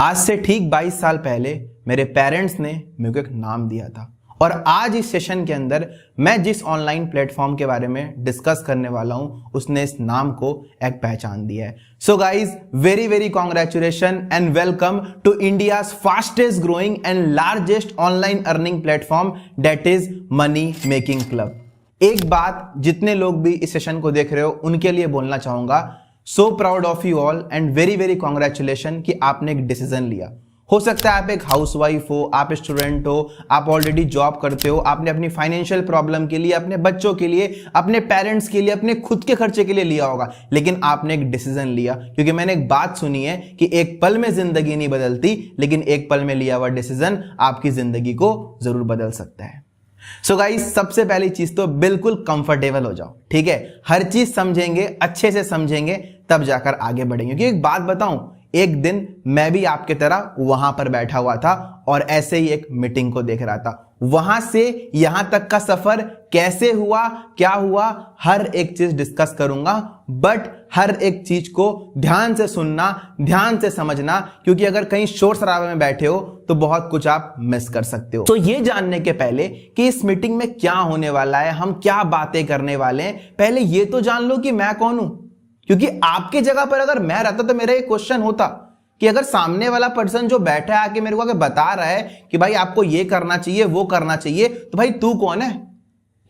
आज से ठीक 22 साल पहले मेरे पेरेंट्स ने मेरे को एक नाम दिया था और आज इस सेशन के अंदर मैं जिस ऑनलाइन प्लेटफॉर्म के बारे में डिस्कस करने वाला हूं उसने इस नाम को एक पहचान दिया है। So guys, very very congratulation and welcome to India's fastest growing and largest online earning platform that is money making club. एक बात जितने लोग भी इस सेशन को देख रहे हो उनके लिए बोलना चाहूंगा, so proud of you all and very very congratulation कि आपने एक डिसीजन लिया। हो सकता है आप एक हाउसवाइफ हो, आप स्टूडेंट हो, आप ऑलरेडी जॉब करते हो, आपने अपनी फाइनेंशियल प्रॉब्लम के लिए, अपने बच्चों के लिए, अपने पेरेंट्स के लिए, अपने खुद के खर्चे के लिए लिया होगा, लेकिन आपने एक डिसीजन लिया। क्योंकि मैंने एक बात सुनी है कि एक पल में जिंदगी नहीं बदलती, लेकिन एक पल में लिया हुआ डिसीजन आपकी जिंदगी को जरूर बदल सकता है। सो गाइस, सबसे पहली चीज तो बिल्कुल कंफर्टेबल हो जाओ, ठीक है। हर चीज समझेंगे, अच्छे से समझेंगे, तब जाकर आगे बढ़ेंगे। क्योंकि एक बात बताऊं, एक दिन मैं भी आपके तरह वहां पर बैठा हुआ था और ऐसे ही एक मीटिंग को देख रहा था। वहां से यहां तक का सफर कैसे हुआ, क्या हुआ, हर एक चीज डिस्कस करूंगा। बट हर एक चीज को ध्यान से सुनना, ध्यान से समझना, क्योंकि अगर कहीं शोर शराबे में बैठे हो तो बहुत कुछ आप मिस कर सकते हो। तो ये जानने के पहले कि इस मीटिंग में क्या होने वाला है, हम क्या बातें करने वाले हैं, पहले ये तो जान लो कि मैं कौन हूं। क्योंकि आपके जगह पर अगर मैं रहता तो मेरा एक क्वेश्चन होता कि अगर सामने वाला पर्सन जो बैठा है आके मेरे को आके बता रहा है कि भाई आपको ये करना चाहिए, वो करना चाहिए, तो भाई तू कौन है,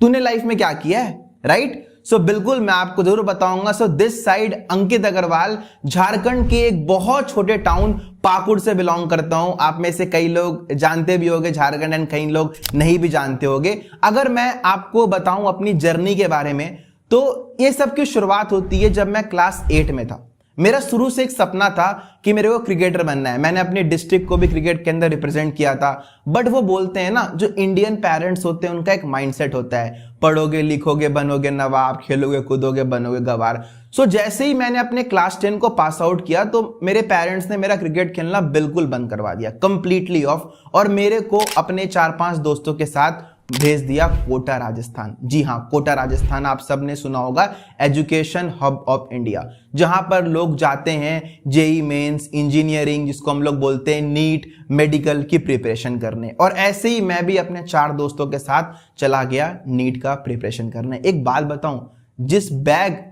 तूने लाइफ में क्या किया है, राइट। सो बिल्कुल मैं आपको जरूर बताऊंगा। सो दिस साइड अंकित अग्रवाल, झारखंड के एक बहुत छोटे टाउन पाकुड़ से बिलोंग करता हूं। आप में से कई लोग जानते भी होंगे झारखंड एंड कई लोग नहीं भी जानते होंगे। अगर मैं आपको बताऊं अपनी जर्नी के बारे में, तो ये सब की शुरुआत होती है जब मैं क्लास 8 में था। मेरा शुरू से एक सपना था कि मेरे को क्रिकेटर बनना है। मैंने अपने डिस्ट्रिक्ट को भी क्रिकेट के अंदर रिप्रेजेंट किया था। बट वो बोलते हैं ना, जो इंडियन पेरेंट्स होते हैं उनका एक माइंडसेट होता है, पढ़ोगे लिखोगे बनोगे नवाब, खेलोगे कूदोगे बनोगे गवार। सो जैसे ही मैंने अपने क्लास 10 को पास आउट किया तो मेरे पेरेंट्स ने मेरा क्रिकेट खेलना बिल्कुल बंद करवा दिया, कंप्लीटली ऑफ, और मेरे को अपने 4-5 दोस्तों के साथ भेज दिया कोटा राजस्थान। जी हाँ, कोटा राजस्थान आप सबने सुना होगा, एजुकेशन हब ऑफ इंडिया, जहां पर लोग जाते हैं जेई मेंस, इंजीनियरिंग जिसको हम लोग बोलते हैं, नीट, मेडिकल की प्रिपरेशन करने। और ऐसे ही मैं भी अपने 4 दोस्तों के साथ चला गया नीट का प्रिपरेशन करने। एक बात बताऊं, जिस बैग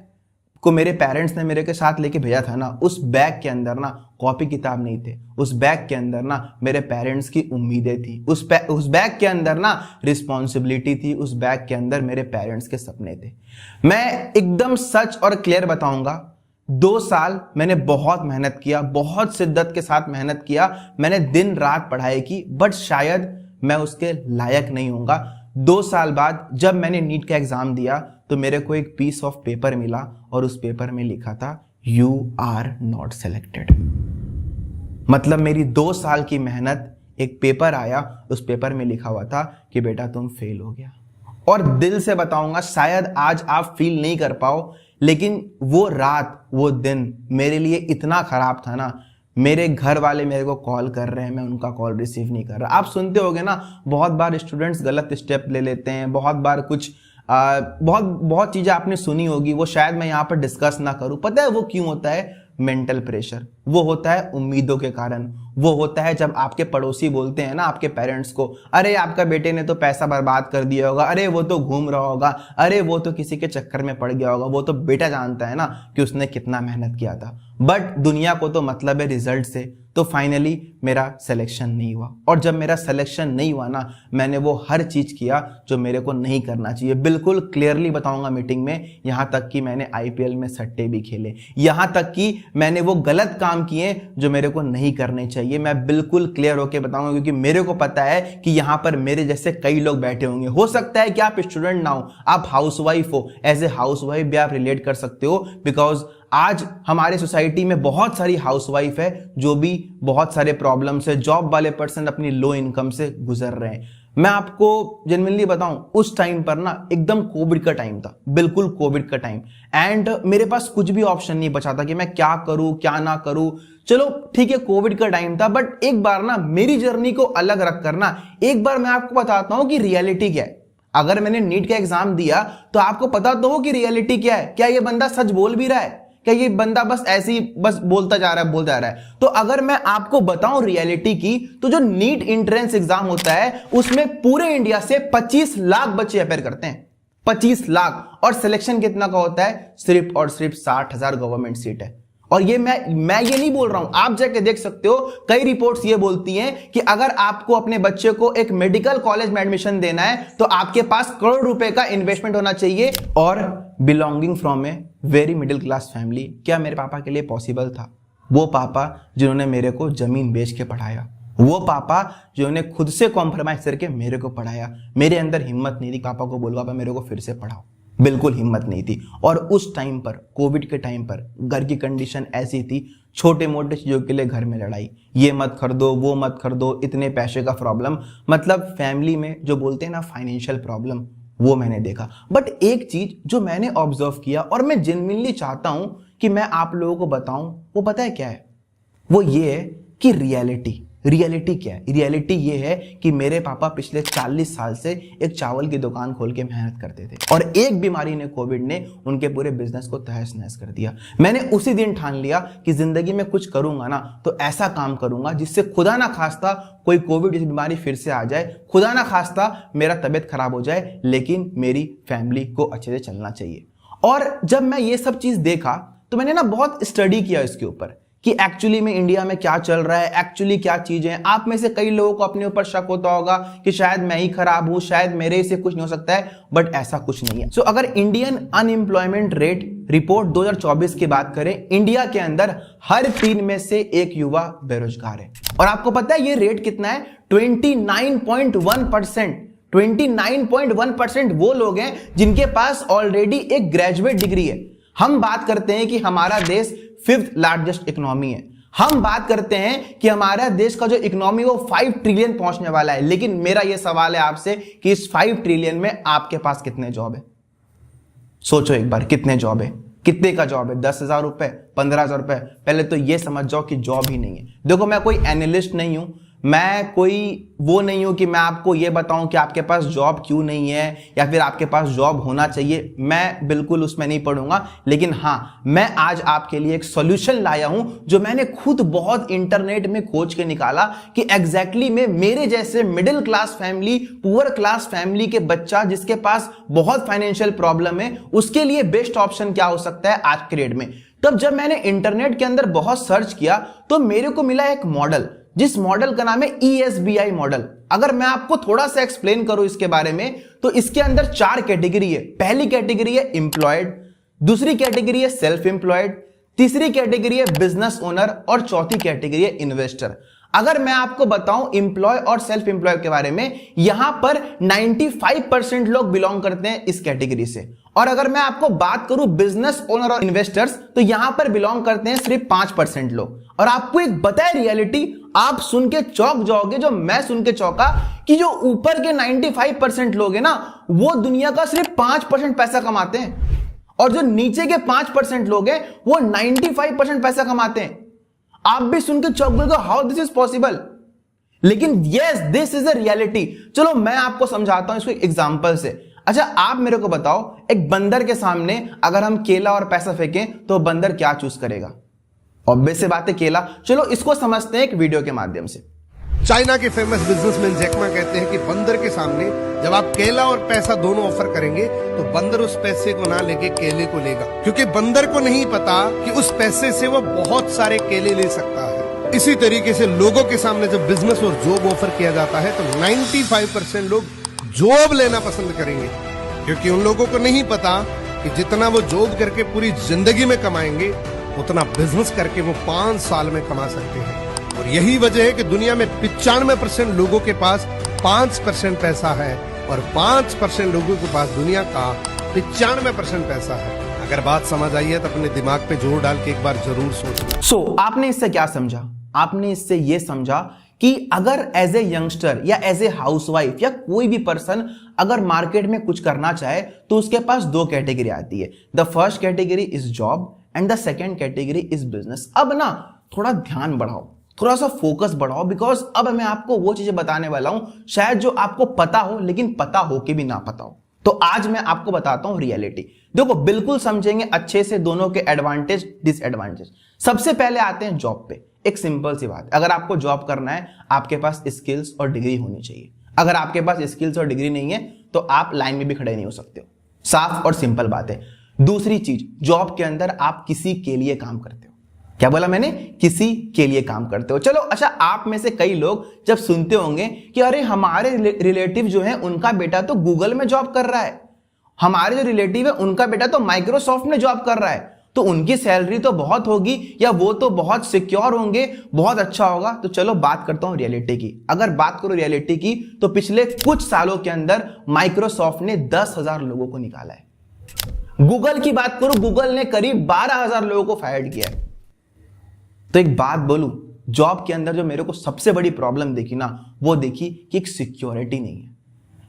को मेरे पेरेंट्स ने मेरे के साथ लेके भेजा था ना, उस बैग के अंदर ना कॉपी किताब नहीं थे, उस बैग के अंदर ना मेरे पेरेंट्स की उम्मीदें थी, उस बैग के अंदर ना रिस्पॉन्सिबिलिटी थी, उस बैग के अंदर मेरे पेरेंट्स के सपने थे। मैं एकदम सच और क्लियर बताऊंगा, 2 साल मैंने बहुत मेहनत किया, बहुत शिद्दत के साथ मेहनत किया, मैंने दिन रात पढ़ाई की, बट शायद मैं उसके लायक नहीं होऊंगा। 2 साल बाद जब मैंने नीट का एग्जाम दिया तो मेरे को एक पीस ऑफ पेपर मिला और उस पेपर में लिखा था यू आर नॉट सेलेक्टेड। मतलब मेरी 2 साल की मेहनत, एक पेपर आया, उस पेपर में लिखा हुआ था कि बेटा तुम फेल हो गया। और दिल से बताऊंगा, शायद आज आप फील नहीं कर पाओ, लेकिन वो रात, वो दिन मेरे लिए इतना खराब था ना। मेरे घर वाले मेरे को कॉल कर रहे हैं, मैं उनका कॉल रिसीव नहीं कर रहा। आप सुनते होगे ना, बहुत बार स्टूडेंट्स गलत स्टेप ले लेते हैं, बहुत बार कुछ बहुत चीजें आपने सुनी होगी, वो शायद मैं यहाँ पर डिस्कस ना करूं। पता है वो क्यों होता है? Mental pressure. वो होता है उम्मीदों के कारण। वो होता है जब आपके पड़ोसी बोलते हैं ना आपके पेरेंट्स को, अरे आपका बेटे ने तो पैसा बर्बाद कर दिया होगा, अरे वो तो घूम रहा होगा, अरे वो तो किसी के चक्कर में पड़ गया होगा, वो तो बेटा जानता है ना कि उसने कितना मेहनत किया था। बट दुनिया को तो मतलब है रिजल्ट से। तो फाइनली मेरा सिलेक्शन नहीं हुआ, और जब मेरा सिलेक्शन नहीं हुआ ना, मैंने वो हर चीज किया जो मेरे को नहीं करना चाहिए। बिल्कुल क्लियरली बताऊंगा मीटिंग में, यहां तक कि मैंने आईपीएल में सट्टे भी खेले, यहां तक कि मैंने वो गलत काम किए जो मेरे को नहीं करने चाहिए। मैं बिल्कुल क्लियर होकर बताऊंगा, क्योंकि मेरे को पता है कि यहां पर मेरे जैसे कई लोग बैठे होंगे। हो सकता है कि आप स्टूडेंट ना हो, आप हाउसवाइफ हो, एज ए हाउसवाइफ भी आप रिलेट कर सकते हो, बिकॉज आज हमारे सोसाइटी में बहुत सारी हाउसवाइफ है जो भी बहुत सारे प्रॉब्लम से, जॉब वाले पर्सन अपनी लो इनकम से गुजर रहे हैं। मैं आपको जेन्युइनली बताऊं, उस टाइम पर ना एकदम कोविड का टाइम था, बिल्कुल कोविड का टाइम, एंड मेरे पास कुछ भी ऑप्शन नहीं बचा था कि मैं क्या करूं क्या ना करूं। चलो ठीक है, कोविड का टाइम था, बट एक बार ना मेरी जर्नी को अलग रख कर ना, एक बार मैं आपको बताता हूं कि रियलिटी क्या है। अगर मैंने नीट का एग्जाम दिया तो आपको पता तो हो कि रियलिटी क्या है। क्या ये बंदा सच बोल भी रहा है? क्या ये बंदा बस ऐसे ही बस बोलता जा रहा है। तो अगर मैं आपको बताऊं रियलिटी की, तो जो नीट एंट्रेंस एग्जाम होता है उसमें पूरे इंडिया से 25 लाख बच्चे अपेयर करते हैं, 25 लाख, और सिलेक्शन कितना का होता है, सिर्फ और सिर्फ 60,000 गवर्नमेंट सीट है। और ये मैं ये नहीं बोल रहा हूं, आप जाके देख सकते हो, कई रिपोर्ट्स ये बोलती हैं कि अगर आपको अपने बच्चे को एक मेडिकल कॉलेज में एडमिशन देना है तो आपके पास करोड़ रुपए का इन्वेस्टमेंट होना चाहिए। और belonging from a very middle class family, क्या मेरे पापा के लिए पॉसिबल था? वो पापा जिन्होंने मेरे को जमीन बेच के पढ़ाया, वो पापा जिन्होंने खुद से कॉम्प्रोमाइज करके मेरे को पढ़ाया। मेरे अंदर हिम्मत नहीं थी पापा को बोल, पापा मेरे को फिर से पढ़ाओ, बिल्कुल हिम्मत नहीं थी। और उस टाइम पर, कोविड के टाइम पर, घर की कंडीशन ऐसी थी, छोटे मोटे चीज़ों के लिए घर में लड़ाई, ये मत कर दो, वो मत कर दो, इतने पैसे का प्रॉब्लम, मतलब फैमिली में जो बोलते हैं ना फाइनेंशियल प्रॉब्लम, वो मैंने देखा। बट एक चीज जो मैंने ऑब्जर्व किया और मैं जेन्युइनली चाहता हूं कि मैं आप लोगों को बताऊं, वो पता है क्या है? वो ये है कि रियलिटी क्या है? रियलिटी ये है कि मेरे पापा पिछले 40 साल से एक चावल की दुकान खोल के मेहनत करते थे, और एक बीमारी ने, कोविड ने, उनके पूरे बिजनेस को तहस नहस कर दिया। मैंने उसी दिन ठान लिया कि जिंदगी में कुछ करूंगा ना तो ऐसा काम करूंगा जिससे खुदा ना खास्ता कोई कोविड जैसी बीमारी फिर से आ जाए, खुदा ना खास्ता मेरा तबीयत खराब हो जाए, लेकिन मेरी फैमिली को अच्छे से चलना चाहिए। और जब मैं ये सब चीज देखा तो मैंने ना बहुत स्टडी किया इसके ऊपर कि एक्चुअली में इंडिया में क्या चल रहा है, एक्चुअली क्या चीजें हैं। आप में से कई लोगों को अपने ऊपर शक होता होगा कि शायद मैं ही खराब हूं, शायद मेरे से कुछ नहीं हो सकता है, बट ऐसा कुछ नहीं है। सो अगर इंडियन अनएम्प्लॉयमेंट रेट रिपोर्ट 2024 की बात करें, इंडिया के अंदर हर 3 में से 1 युवा बेरोजगार है। और आपको पता है ये रेट कितना है? 29.1%। 29.1% वो लोग हैं जिनके पास ऑलरेडी एक ग्रेजुएट डिग्री है। हम बात करते हैं कि हमारा देश 5th लार्जेस्ट इकोनॉमी है, हम बात करते हैं कि हमारा देश का जो इकोनॉमी वो 5 ट्रिलियन पहुंचने वाला है। लेकिन मेरा यह सवाल है आपसे कि इस 5 ट्रिलियन में आपके पास कितने जॉब है? सोचो एक बार, कितने जॉब है? कितने का जॉब है? 10,000 रुपए, 15,000 रुपए? पहले तो यह समझ जाओ कि जॉब ही नहीं है। देखो, मैं कोई एनालिस्ट नहीं हूं, मैं कोई वो नहीं हूं कि मैं आपको ये बताऊं कि आपके पास जॉब क्यों नहीं है या फिर आपके पास जॉब होना चाहिए। मैं बिल्कुल उसमें नहीं पढ़ूंगा। लेकिन हां, मैं आज आपके लिए एक सॉल्यूशन लाया हूं जो मैंने खुद बहुत इंटरनेट में खोज के निकाला कि एग्जैक्टली में मेरे जैसे middle class family, poor class family के बच्चा जिसके पास बहुत फाइनेंशियल प्रॉब्लम है, उसके लिए बेस्ट ऑप्शन क्या हो सकता है आज के डेट में। तब जब मैंने इंटरनेट के अंदर बहुत सर्च किया तो मेरे को मिला एक मॉडल, जिस मॉडल का नाम है ESBI मॉडल। अगर मैं आपको थोड़ा सा एक्सप्लेन करूं इसके बारे में, तो इसके अंदर 4 कैटेगरी है। पहली कैटेगरी है एम्प्लॉयड, दूसरी कैटेगरी है सेल्फ एम्प्लॉयड, तीसरी कैटेगरी है बिजनेस ओनर, और चौथी कैटेगरी है इन्वेस्टर। अगर मैं आपको बताऊं एम्प्लॉय और सेल्फ एम्प्लॉय के बारे में, यहां पर 95% लोग बिलोंग करते हैं इस कैटेगरी से। और अगर मैं आपको बात करूं बिजनेस ओनर और इन्वेस्टर्स, तो यहां पर बिलोंग करते हैं सिर्फ 5% लोग। और आपको एक बताए रियलिटी, आप सुन के चौंक जाओगे, जो मैं सुन के चौंका, कि जो ऊपर के 95% लोग हैं ना, वो दुनिया का सिर्फ 5% पैसा कमाते हैं, और जो नीचे के 5% लोग हैं वो 95% पैसा कमाते हैं। आप भी सुन के चौंक गए, हाउ दिस इज पॉसिबल? लेकिन yes, this is a reality. चलो मैं आपको समझाता हूं इसको एक एग्जांपल से। अच्छा, आप मेरे को बताओ, एक बंदर के सामने अगर हम केला और पैसा फेंकें तो बंदर क्या चूज करेगा? ऑब्वियस बात है, केला। चलो इसको समझते हैं एक वीडियो के माध्यम से। चाइना के फेमस बिजनेसमैन जैक मा कहते हैं कि बंदर के सामने जब आप केला और पैसा दोनों ऑफर करेंगे तो बंदर उस पैसे को ना लेके केले को लेगा, क्योंकि बंदर को नहीं पता कि उस पैसे से वो बहुत सारे केले ले सकता है। इसी तरीके से लोगों के सामने जब बिजनेस और जॉब ऑफर किया जाता है तो 95% लोग जॉब लेना पसंद करेंगे, क्योंकि उन लोगों को नहीं पता कि जितना वो जॉब करके पूरी जिंदगी में कमाएंगे उतना बिजनेस करके वो 5 साल में कमा सकते हैं। और यही वजह है कि दुनिया में 95% लोगों के पास 5% पैसा है और 5% लोगों के पास दुनिया का 95% पैसा है। अगर बात समझ आई है तो अपने दिमाग पे जोर डाल के एक बार जरूर सोचो। आपने इससे क्या समझा? आपने इससे यह समझा कि अगर एज ए यंगस्टर या एज ए हाउसवाइफ या कोई भी पर्सन अगर मार्केट में कुछ करना चाहे तो उसके पास 2 कैटेगरी आती है। The first category is job and the second category is business. अब ना थोड़ा ध्यान बढ़ाओ, थोड़ा सा फोकस बढ़ाओ, बिकॉज अब मैं आपको वो चीजें बताने वाला हूं शायद जो आपको पता हो लेकिन पता हो कि भी ना पता हो। तो आज मैं आपको बताता हूं रियलिटी। देखो बिल्कुल समझेंगे अच्छे से दोनों के एडवांटेज डिसएडवांटेज। सबसे पहले आते हैं जॉब पे। एक सिंपल सी बात, अगर आपको जॉब करना है आपके पास स्किल्स और डिग्री होनी चाहिए। अगर आपके पास स्किल्स और डिग्री नहीं है तो आप लाइन में भी खड़े नहीं हो सकते हो। साफ और सिंपल बात है। दूसरी चीज, जॉब के अंदर आप किसी के लिए काम करते हो। क्या बोला मैंने? किसी के लिए काम करते हो। चलो अच्छा, आप में से कई लोग जब सुनते होंगे कि अरे हमारे रिलेटिव जो है उनका बेटा तो गूगल में जॉब कर रहा है, हमारे जो रिलेटिव है उनका बेटा तो माइक्रोसॉफ्ट में जॉब कर रहा है, तो उनकी सैलरी तो बहुत होगी या वो तो बहुत सिक्योर होंगे, बहुत अच्छा होगा। तो चलो बात करता हूं रियलिटी की। अगर बात करो रियलिटी की तो पिछले कुछ सालों के अंदर माइक्रोसॉफ्ट ने 10,000 लोगों को निकाला है। गूगल की बात करो, गूगल ने करीब 12,000 लोगों को फायर किया है। तो एक बात बोलूं, जॉब के अंदर जो मेरे को सबसे बड़ी प्रॉब्लम देखी ना, वो देखी कि एक सिक्योरिटी नहीं है।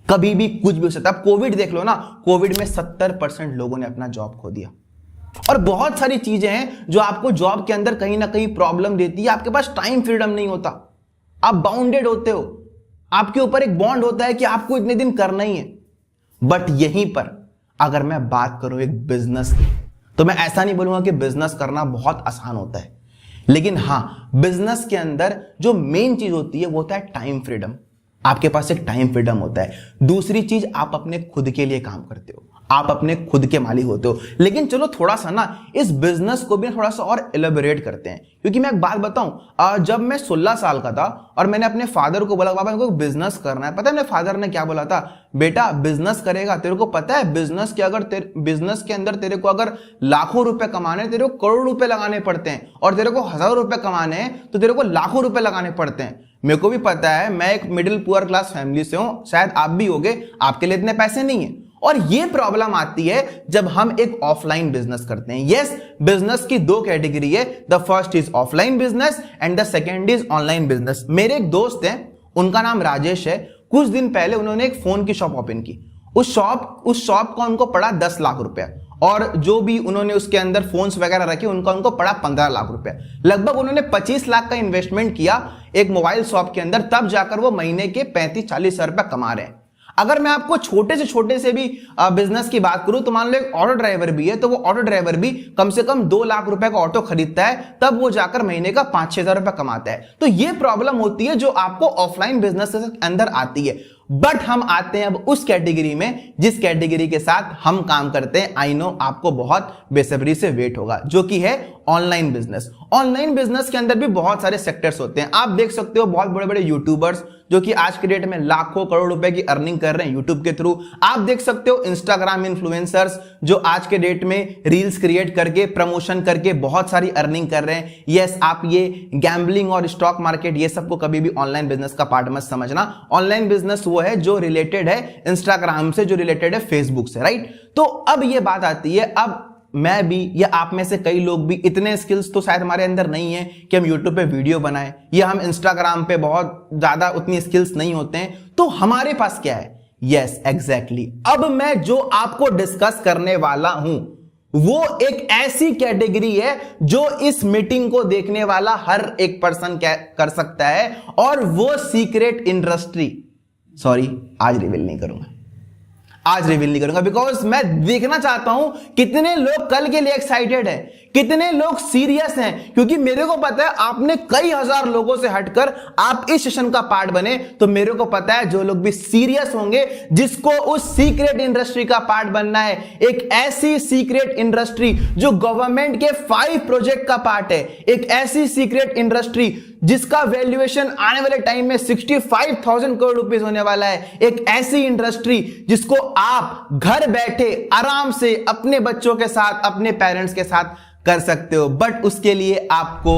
कभी भी कुछ भी हो सकता है। कोविड देख लो ना, कोविड में 70% लोगों ने अपना जॉब खो दिया। और बहुत सारी चीजें हैं जो आपको जॉब के अंदर कहीं ना कहीं प्रॉब्लम देती है। आपके पास टाइम फ्रीडम नहीं होता, आप बाउंडेड होते हो, आपके ऊपर एक बॉन्ड होता है कि आपको इतने दिन करना ही है। बट यहीं पर अगर मैं बात करूं एक बिजनेस की, तो मैं ऐसा नहीं बोलूंगा कि बिजनेस करना बहुत आसान होता है, लेकिन हां, बिजनेस के अंदर जो मेन चीज होती है वो होता है टाइम फ्रीडम। आपके पास एक टाइम फ्रीडम होता है। दूसरी चीज, आप अपने खुद के लिए काम करते हो, आप अपने खुद के मालिक होते हो। लेकिन चलो थोड़ा सा ना इस बिजनेस को भी थोड़ा सा और एलेबोरेट करते हैं, क्योंकि मैं एक बात बताऊं, जब मैं 16 साल का था और मैंने अपने फादर को बोला पापा मेरे को बिजनेस करना है, पता है मेरे फादर ने क्या बोला था? बेटा बिजनेस करेगा, तेरे को पता है बिजनेस के अंदर तेरे को अगर लाखों रुपए कमाने, तेरे को करोड़ रुपए लगाने पड़ते हैं, और तेरे को हजारों रुपए कमाने हैं तो तेरे को लाखों रुपए लगाने पड़ते हैं। मेरे को भी पता है, मैं एक मिडिल पुअर क्लास फैमिली से हूं, शायद आप भी होगे, आपके लिए इतने पैसे नहीं है। और ये प्रॉब्लम आती है जब हम एक ऑफलाइन बिजनेस करते हैं। यस, बिजनेस की दो कैटेगरी है, the first is offline business and the second is online business. मेरे एक दोस्त हैं, उनका नाम राजेश है। कुछ दिन पहले उन्होंने एक फोन की शॉप ओपन की। उस शॉप का उनको पड़ा 10 लाख रुपया, और जो भी उन्होंने उसके अंदर फोन्स वगैरह रखे उनको पड़ा 15 लाख रुपया। लगभग उन्होंने 25 लाख का इन्वेस्टमेंट किया एक मोबाइल शॉप के अंदर, तब जाकर वो महीने के 35-40 हजार रुपया कमा रहे हैं। अगर मैं आपको छोटे से भी बिजनेस की बात करूं, तो मान लो एक ऑटो ड्राइवर भी है, तो वो ऑटो ड्राइवर भी कम से कम 2 लाख रुपए का ऑटो खरीदता है, तब वो जाकर महीने का 5-6 हजार रुपया कमाता है। तो ये प्रॉब्लम होती है जो आपको ऑफलाइन बिजनेस के अंदर आती है। बट हम आते हैं अब उस कैटेगरी में जिस कैटेगरी के साथ हम काम करते हैं। आई नो आपको बहुत बेसब्री से वेट होगा, जो कि है ऑनलाइन बिजनेस। ऑनलाइन बिजनेस के अंदर भी बहुत सारे सेक्टर्स होते हैं। आप देख सकते हो बहुत बड़े बड़े यूट्यूबर्स जो कि आज के डेट में लाखों करोड़ रुपए की अर्निंग कर रहे हैं यूट्यूब के थ्रू। आप देख सकते हो इंस्टाग्राम इन्फ्लुएंसर्स जो आज के डेट में रील्स क्रिएट करके, प्रमोशन करके बहुत सारी अर्निंग कर रहे हैं। यस, आप ये गैम्बलिंग और स्टॉक मार्केट ये सबको कभी भी ऑनलाइन बिजनेस का पार्ट मत समझना। ऑनलाइन बिजनेस वो है जो रिलेटेड है इंस्टाग्राम से, जो रिलेटेड है फेसबुक से, राइट? तो अब ये बात आती है, अब मैं भी या आप में से कई लोग भी इतने स्किल्स तो शायद हमारे अंदर नहीं है कि हम यूट्यूब पे वीडियो बनाएं, या हम इंस्टाग्राम पे बहुत ज्यादा उतनी स्किल्स नहीं होते हैं। तो हमारे पास क्या है? Yes, exactly. अब मैं जो आपको डिस्कस करने वाला हूं वो एक ऐसी कैटेगरी है जो इस मीटिंग को देखने वाला हर एक पर्सन कर सकता है, और वो सीक्रेट इंडस्ट्री, सॉरी आज रिवील नहीं करूंगा, बिकॉज मैं देखना चाहता हूं कितने लोग कल के लिए एक्साइटेड हैं, कितने लोग सीरियस हैं। क्योंकि मेरे को पता है आपने कई हजार लोगों से हटकर आप इस सेशन का पार्ट बने, तो मेरे को पता है जो लोग भी सीरियस होंगे, जिसको उस सीक्रेट इंडस्ट्री का पार्ट बनना है, एक ऐसी सीक्रेट इंडस्ट्री जो गवर्नमेंट के 5 प्रोजेक्ट का पार्ट है, एक ऐसी सीक्रेट इंडस्ट्री जिसका वैल्यूएशन आने वाले टाइम में 65,000 करोड़ रुपीस होने वाला है, एक ऐसी इंडस्ट्री जिसको आप घर बैठे आराम से अपने बच्चों के साथ, अपने पेरेंट्स के साथ कर सकते हो। बट उसके लिए आपको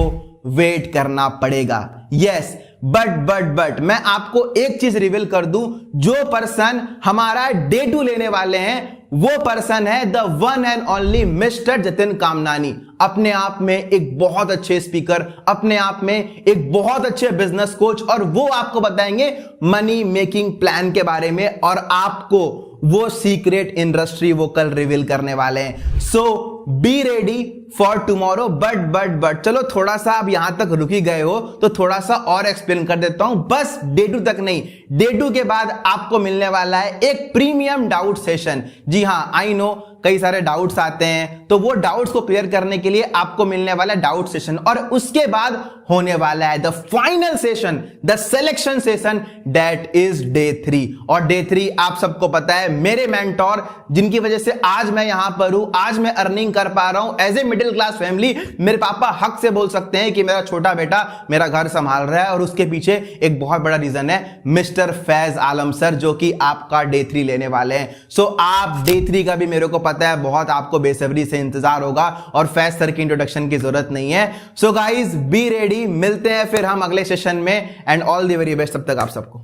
वेट करना पड़ेगा। यस, बट मैं आपको एक चीज रिवील कर दूं, जो पर्सन हमारा डे 2 लेने वाले हैं वो पर्सन है the one and only mister Jatin Kamnani. अपने आप में एक बहुत अच्छे स्पीकर, अपने आप में एक बहुत अच्छे बिजनेस कोच, और वो आपको बताएंगे मनी मेकिंग प्लान के बारे में, और आपको वो सीक्रेट इंडस्ट्री वो कल रिवील करने वाले हैं। So be ready for tomorrow. But चलो थोड़ा सा आप यहां तक रुक ही गए हो तो थोड़ा सा और एक्सप्लेन कर देता हूं। बस डे 2 तक नहीं, डे 2 के बाद आपको मिलने वाला है एक प्रीमियम डाउट सेशन। जी हां, आई नो कई सारे डाउट्स आते हैं, तो वो डाउट्स को क्लियर करने के लिए आपको मिलने वाला है डाउट सेशन, और उसके बाद होने वाला है the final session, the selection session, that is day 3। और डे 3 आप सबको पता है, मेरे मेंटोर जिनकी वजह से आज मैं यहां पर हूं, आज मैं अर्निंग कर पा रहा हूं as a middle class family. मेरे पापा हक से बोल सकते हैं कि मेरा छोटा बेटा मेरा घर संभाल रहा है, और उसके पीछे एक बहुत बड़ा रीजन है मिस्टर फैज आलम सर, जो कि आपका डे 3 लेने वाले हैं। सो आप डे 3 का भी मेरे को पता है बहुत आपको बेसब्री से इंतजार होगा, और फैज सर की इंट्रोडक्शन की जरूरत नहीं है। सो गाइज बी रेडी, मिलते हैं फिर हम अगले सेशन में, and all the very best तब तक आप सबको।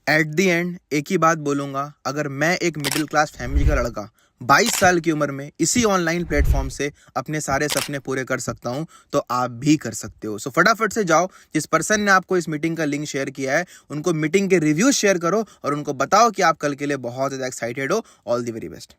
एट द एंड एक ही बात बोलूंगा, अगर मैं एक मिडिल क्लास फैमिली का लड़का 22 साल की उम्र में इसी ऑनलाइन प्लेटफॉर्म से अपने सारे सपने पूरे कर सकता हूं, तो आप भी कर सकते हो। सो फटाफट से जाओ, जिस पर्सन ने आपको इस मीटिंग का लिंक शेयर किया है उनको मीटिंग के रिव्यूज शेयर करो, और उनको बताओ कि आप कल के लिए बहुत ज्यादा एक्साइटेड हो। All the very best.